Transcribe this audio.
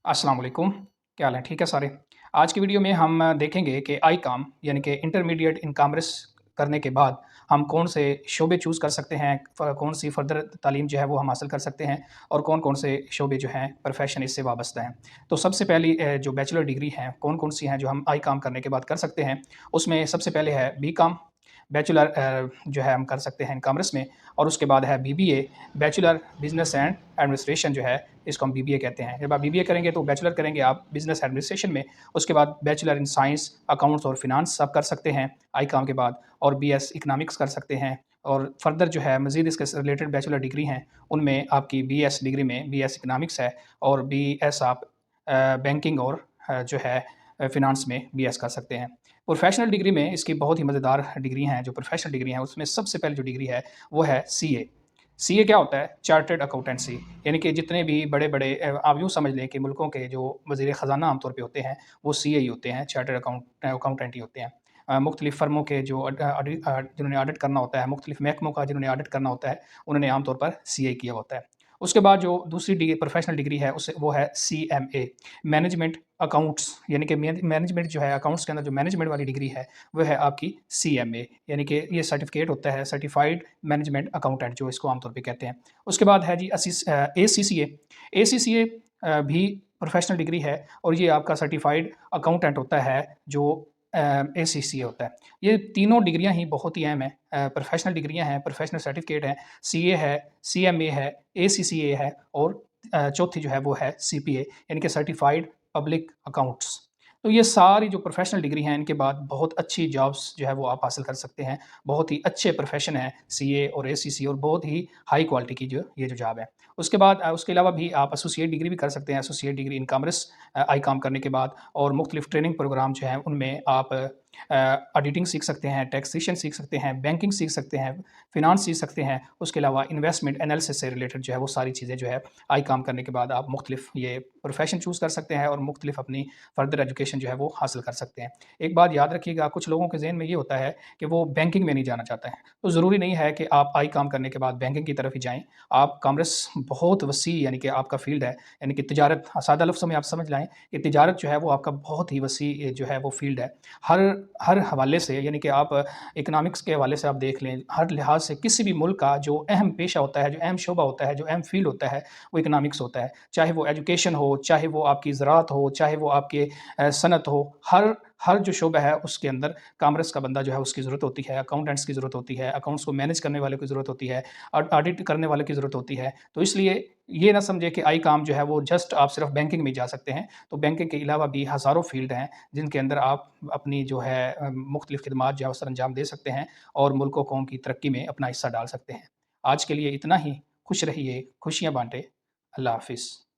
अस्सलाम वालेकुम। क्या हाल है? ठीक है सारे? आज की वीडियो में हम देखेंगे कि आईकॉम यानी कि इंटरमीडिएट इन कॉमर्स करने के बाद हम कौन से शोबे चूज़ कर सकते हैं, कौन सी फ़र्दर तालीम जो है वो हम हासिल कर सकते हैं और कौन-कौन से शोबे जो हैं प्रोफ़ेशन इससे वाबस्ता हैं। तो सबसे पहली जो बैचलर डिग्री हैं, कौन-कौन सी हैं जो हम आईकॉम करने के बाद कर सकते हैं? उसमें सबसे पहले है बीकॉम, बैचलर जो है हम कर सकते हैं कॉमर्स में, और उसके बाद है BBA, bachelor business and administration जो है, इसको हम बीबीए कहते हैं। जब आप बीबीए करेंगे तो बैचलर करेंगे आप बिज़नेस एडमिनिस्ट्रेशन में, उसके बाद बैचलर इन साइंस, अकाउंट्स और फिनांस आप कर सकते हैं आईकॉम के बाद, और बीएस इकोनॉमिक्स कर सकते हैं। और फर्दर जो है मज़ीद इसके रिलेटेड बैचलर डिग्री हैं, उनमें आपकी बीएस डिग्री में बीएस इकोनॉमिक्स है, और बीएस आप बैंकिंग और जो है फ़िनांस में बीएस कर सकते हैं। प्रोफ़ेशनल डिग्री में इसकी बहुत ही मज़ेदार डिग्री हैं, जो प्रोफ़ेशनल डिग्री हैं, उसमें सबसे पहले जो डिग्री है, वो है सीए। सीए क्या होता है? Chartered accountancy. यानी कि जितने भी बड़े-बड़े आप यूँ समझ लें कि मुल्कों के जो वज़ीर ख़ज़ाना आम तौर पे होते हैं, वो सीए ही होते हैं, चार्टर्ड अकाउंटेंट ही होते हैं। मुख्तलिफ़ फ़र्मों के जो जिन्होंने ऑडिट करना होता है, मुख्तलिफ़ महकमों का जिन्होंने ऑडिट करना होता है, उन्होंने आम तौर पर सीए किया होता है। उसके बाद जो दूसरी प्रोफ़ेशनल डिग्री है, उसे वो है सीएमए, मैनेजमेंट अकाउंट्स, यानी कि मैनेजमेंट जो है अकाउंट्स के अंदर जो मैनेजमेंट वाली डिग्री है, वो है आपकी सीएमए, यानी कि ये सर्टिफ़िकेट होता है, सर्टिफ़ाइड मैनेजमेंट अकाउंटेंट जो इसको आम तौर पे कहते हैं। उसके बाद है जी एसीसीए। एसीसीए भी प्रोफ़ेशनल डिग्री है, और ये आपका सर्टिफ़ाइड अकाउंटेंट होता है जो एसीसीए होता है। ये तीनों डिग्रियाँ ही बहुत ही अहम हैं, प्रोफ़ेशनल डिग्रियाँ हैं, प्रोफ़ेशनल सर्टिफ़िकेट हैं। सीए है, सीएमए है, एसीसीए है, और चौथी जो है वो है सीपीए, यानी कि सर्टिफ़ाइड पब्लिक अकाउंट्स। तो ये सारी जो प्रोफ़ेशनल डिग्री हैं, इनके बाद बहुत अच्छी जॉब्स जो है वो आप हासिल कर सकते हैं। बहुत ही अच्छे प्रोफ़ेशन हैं सीए और एसीसी, और बहुत ही हाई क्वालिटी की जो ये जो जॉब है। उसके बाद उसके अलावा भी आप एसोसिएट डिग्री भी कर सकते हैं, associate degree in commerce Icom करने के बाद, और मुख्तलिफ़ ट्रेनिंग प्रोग्राम जो हैं उनमें आप ऑडिटिंग सीख सकते हैं, टैक्सेशन सीख सकते हैं, बैंकिंग सीख सकते हैं, फ़िनांस सीख सकते हैं। उसके अलावा इन्वेस्टमेंट एनालिसिस से रिलेटेड जो है वो सारी चीज़ें जो है आईकॉम करने के बाद आप मुख्तलिफ़ ये प्रोफ़ेशन चूज़ कर सकते हैं, और मुख्तलिफ़ अपनी फ़र्दर एजुकेशन जो है वो हासिल कर सकते हैं। एक बात याद रखिएगा, कुछ लोगों के ज़हन में ये होता है कि वो बैंकिंग में नहीं जाना चाहते हैं, तो ज़रूरी नहीं है कि आप आईकॉम करने के बाद बैंकिंग की तरफ ही जाएँ। आप कॉमर्स बहुत वसी यानी कि आपका फ़ील्ड है, यानी कि तिजारत, सादा लफ्ज़ों में आप समझ लाएँ कि तिजारत जो है वो आपका बहुत ही वसी जो है वो फ़ील्ड है। हर हर हवाले से, यानी कि आप इकोनॉमिक्स के हवाले से आप देख लें, हर लिहाज से किसी भी मुल्क का जो अहम पेशा होता है, जो अहम शोबा होता है, जो अहम फ़ील्ड होता है, वो इकोनॉमिक्स होता है। चाहे वो एजुकेशन हो, चाहे वो आपकी ज़राअत हो, चाहे वो आपके सनत हो, हर हर जो शोबा है उसके अंदर कॉमर्स का बंदा जो है उसकी ज़रूरत होती है, अकाउंटेंट्स की ज़रूरत होती है, अकाउंट्स को मैनेज करने वाले की ज़रूरत होती है, ऑडिट करने वाले की ज़रूरत होती है। तो इसलिए ये ना समझे कि आईकॉम जो है वो जस्ट आप सिर्फ़ बैंकिंग में ही जा सकते हैं। तो बैंकिंग के अलावा भी हज़ारों फ़ील्ड हैं, जिनके अंदर आप अपनी जो है मुख्तलिफ़ खिदमात जो है सर अंजाम दे सकते हैं, और मुल्क व कौम की तरक्की में अपना हिस्सा डाल सकते हैं। आज के लिए इतना ही। खुश रहिए, खुशियाँ बाँटें। अल्लाह हाफ़िज़।